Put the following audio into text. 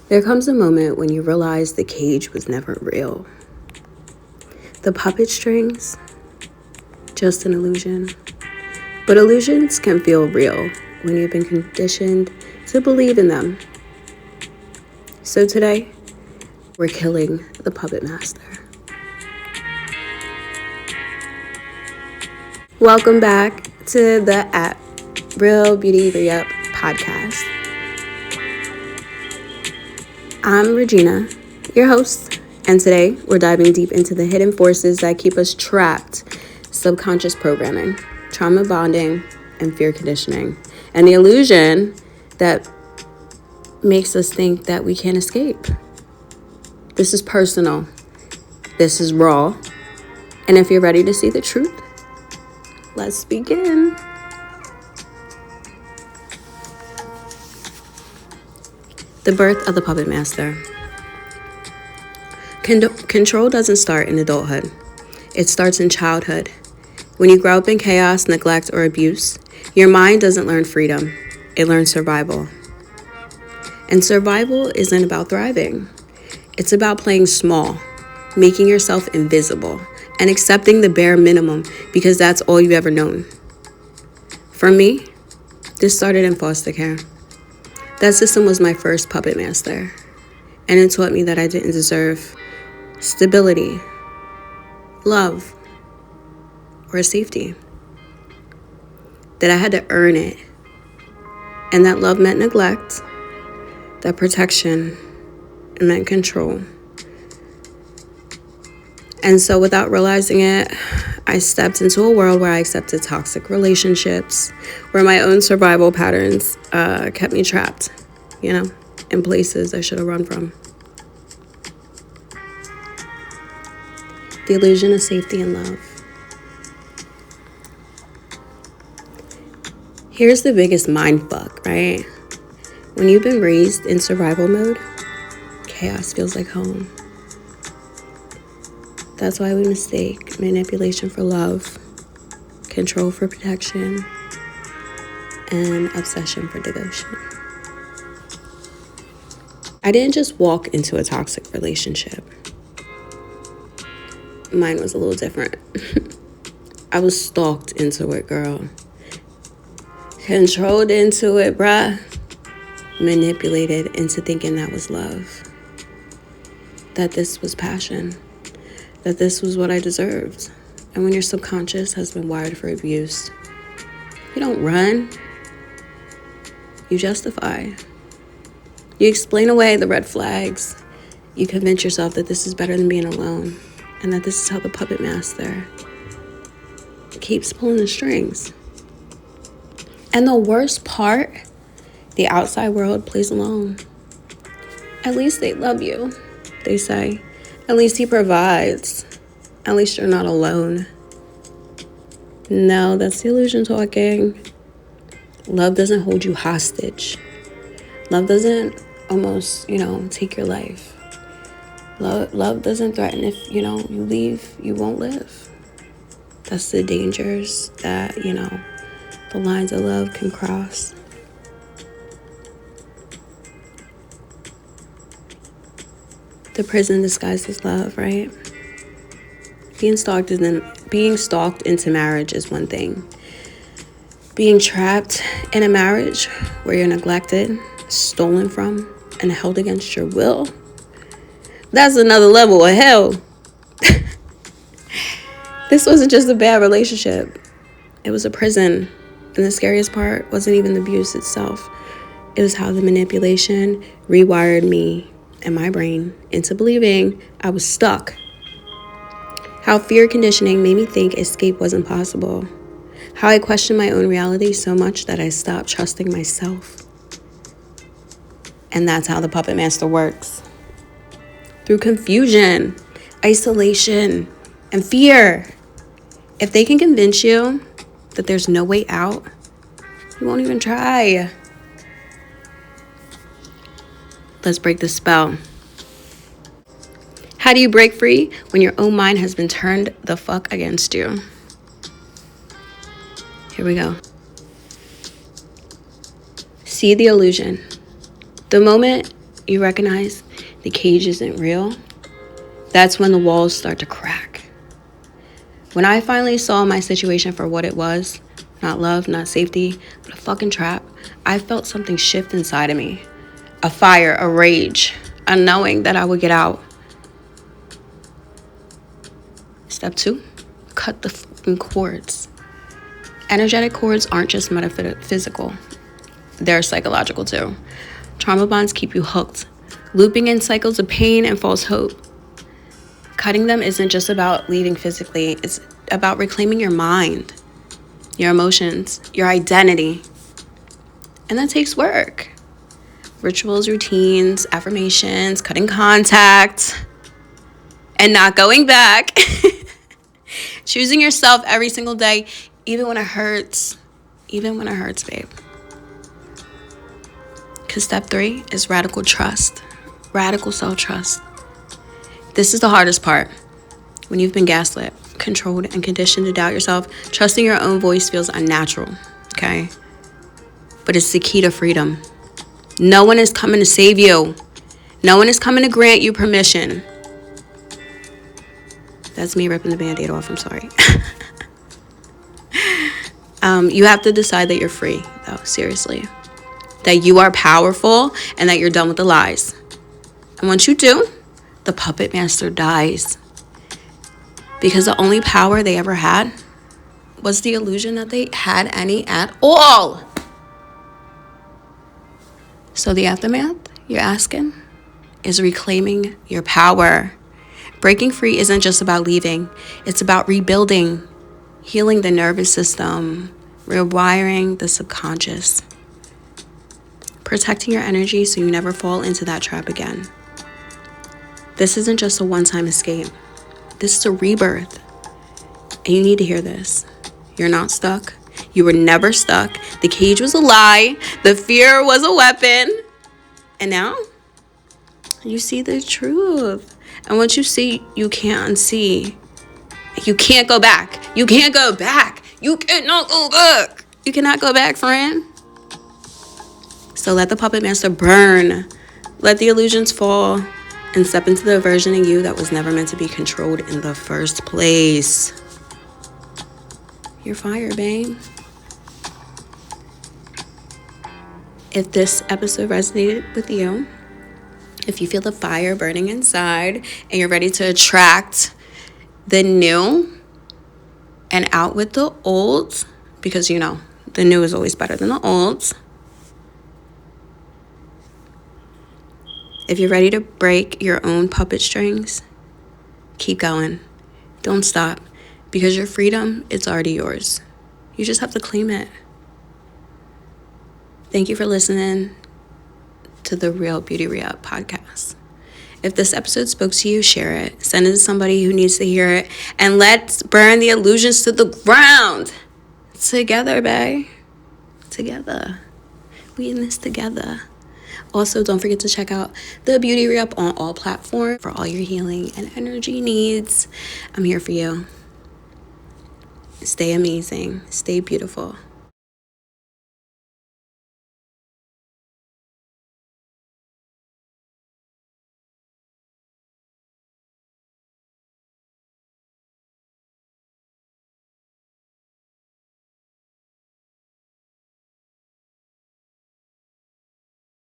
There comes a moment when you realize the cage was never real. The puppet strings, just an illusion. But illusions can feel real when you've been conditioned to believe in them. So today, we're killing the puppet master. Welcome back to the Real Beauty Re-Up podcast. I'm Regina, your host, and today we're diving deep into the hidden forces that keep us trapped: subconscious programming, trauma bonding, and fear conditioning, and the illusion that makes us think that we can't escape. This is personal. This is raw. And if you're ready to see the truth, let's begin. The birth of the puppet master. Control doesn't start in adulthood. It starts in childhood. When you grow up in chaos, neglect, or abuse, your mind doesn't learn freedom. It learns survival. And survival isn't about thriving. It's about playing small, making yourself invisible, and accepting the bare minimum because that's all you've ever known. For me, this started in foster care. That system was my first puppet master, and it taught me that I didn't deserve stability, love, or safety. That I had to earn it, and that love meant neglect, that protection meant control. And so without realizing it, I stepped into a world where I accepted toxic relationships, where my own survival patterns kept me trapped, in places I should have run from. The illusion of safety and love. Here's the biggest mind fuck, right? When you've been raised in survival mode, chaos feels like home. That's why we mistake manipulation for love, control for protection, and obsession for devotion. I didn't just walk into a toxic relationship. Mine was a little different. I was stalked into it, girl. Controlled into it, bruh. Manipulated into thinking that was love. That this was passion. That this was what I deserved. And when your subconscious has been wired for abuse, you don't run. You justify. You explain away the red flags. You convince yourself that this is better than being alone, and that this is how the puppet master keeps pulling the strings. And the worst part, the outside world plays along. At least they love you, they say. At least he provides. At least you're not alone. No, that's the illusion talking. Love doesn't hold you hostage. Love doesn't almost, take your life. Love doesn't threaten if, you leave, you won't live. That's the dangers that, the lines of love can cross. The prison disguised as love, right? Being stalked into marriage is one thing. Being trapped in a marriage where you're neglected, stolen from, and held against your will, that's another level of hell. This wasn't just a bad relationship. It was a prison. And the scariest part wasn't even the abuse itself. It was how the manipulation rewired me and my brain into believing I was stuck. How fear conditioning made me think escape wasn't possible. How I questioned my own reality so much that I stopped trusting myself. And that's how the puppet master works. Through confusion, isolation, and fear. If they can convince you that there's no way out, you won't even try. Let's break the spell. How do you break free when your own mind has been turned the fuck against you? Here we go. See the illusion. The moment you recognize the cage isn't real, that's when the walls start to crack. When I finally saw my situation for what it was, not love, not safety, but a fucking trap, I felt something shift inside of me. A fire, a rage, a knowing that I would get out. Step 2, cut the fucking cords. Energetic cords aren't just metaphysical. They're psychological too. Trauma bonds keep you hooked, looping in cycles of pain and false hope. Cutting them isn't just about leaving physically, it's about reclaiming your mind, your emotions, your identity. And that takes work. Rituals, routines, affirmations, cutting contact, and not going back. Choosing yourself every single day, even when it hurts. Even when it hurts, babe. Because step 3 is radical trust. Radical self-trust. This is the hardest part. When you've been gaslit, controlled, and conditioned to doubt yourself, trusting your own voice feels unnatural, okay? But it's the key to freedom. No one is coming to save you. No one is coming to grant you permission. That's me ripping the Band-Aid off, I'm sorry. You have to decide that you're free, though, seriously. That you are powerful and that you're done with the lies. And once you do, the puppet master dies. Because the only power they ever had was the illusion that they had any at all. So the aftermath, you're asking, is reclaiming your power. Breaking free isn't just about leaving. It's about rebuilding, healing the nervous system, rewiring the subconscious, protecting your energy so you never fall into that trap again. This isn't just a one-time escape. This is a rebirth. And you need to hear this. You're not stuck. You were never stuck. The cage was a lie. The fear was a weapon. And now you see the truth. And once you see, you can't unsee. You can't go back. You can't go back. You cannot go back. You cannot go back, friend. So let the puppet master burn. Let the illusions fall and step into the version of you that was never meant to be controlled in the first place. You're fire, babe. If this episode resonated with you, if you feel the fire burning inside and you're ready to attract the new and out with the old, because you know the new is always better than the old. If you're ready to break your own puppet strings, keep going. Don't stop, because your freedom, it's already yours. You just have to claim it. Thank you for listening to the Real Beauty Re-Up podcast. If this episode spoke to you, share it. Send it to somebody who needs to hear it. And let's burn the illusions to the ground. Together, babe. Together. We in this together. Also, don't forget to check out the Beauty Re-Up on all platforms for all your healing and energy needs. I'm here for you. Stay amazing. Stay beautiful.